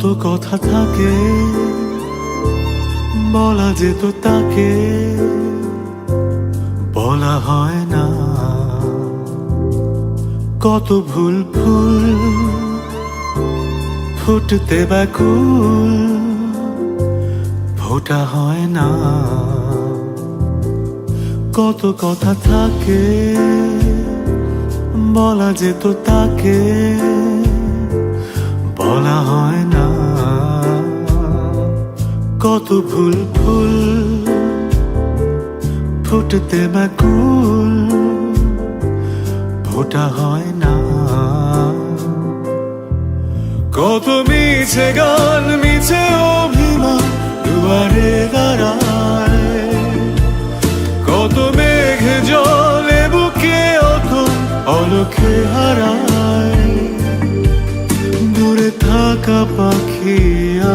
কত কথা থাকে বলা যেত তাকে, বলা হয় না। কত ভুল ফুল ফুটতে ব্যাকুল, ফোটা হয় না। কত কথা থাকে বলা যেত তাকে, বলা হয় না। কত ভুল ফুল ফুটতে ব্যাকুল, ফোটা হয় না। কত মিছে গান মিছে অভিমান দুয়ারে দাঁড়ায়, কত মেঘ জলে বুকে অথম অলকে হারায়। দূরে থাকা পাখি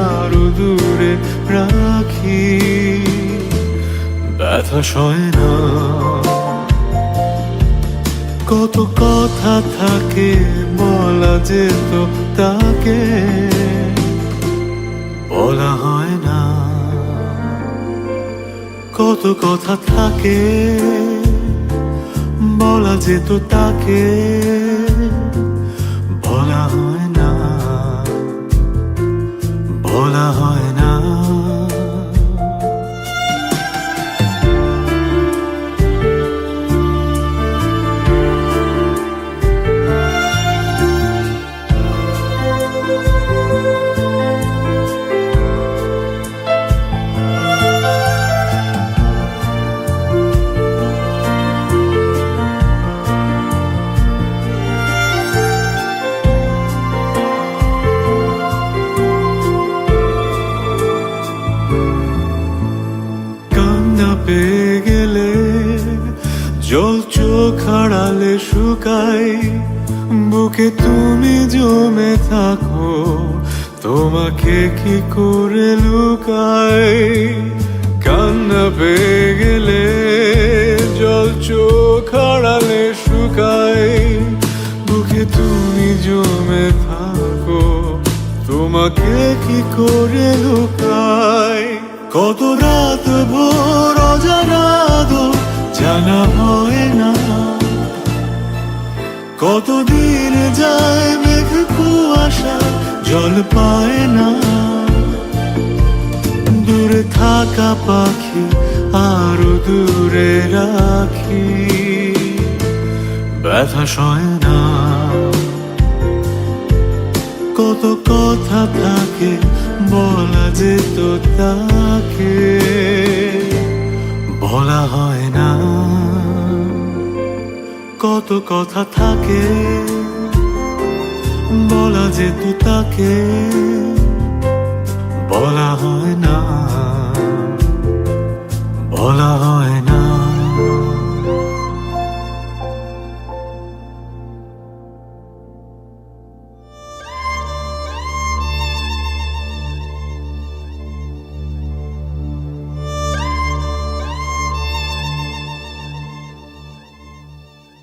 আরো দূরে রাখি, ব্যথা সয় না। কত কথা থাকে বলা যেত তাকে, বলা হয় না। কত কথা থাকে বলা যেত তাকে, বলা হয় না, বলা হয় না। পেয়ে গেলে জল চোখ আড়ালে শুকাই, বুকে তুমি জমে থাকো তোমাকে কি করে লুকাই। কান্না পেয়ে গেলে জল চোখ আড়ালে শুকাই, বুকে তুমি জমে থাকো তোমাকে কি করে লুকাই। কত রাত ভোর অজানা আদর জানা হয় না, কতদিন যায় মেঘ কুয়াশা জল পায় না। দূরে থাকা পাখি আরো দূরে রাখি, ব্যথা সয় না। কত কথা থাকে বলা যেত তাকে, বলা হয় না। কত কথা থাকে বলা যেত তাকে, বলা হয়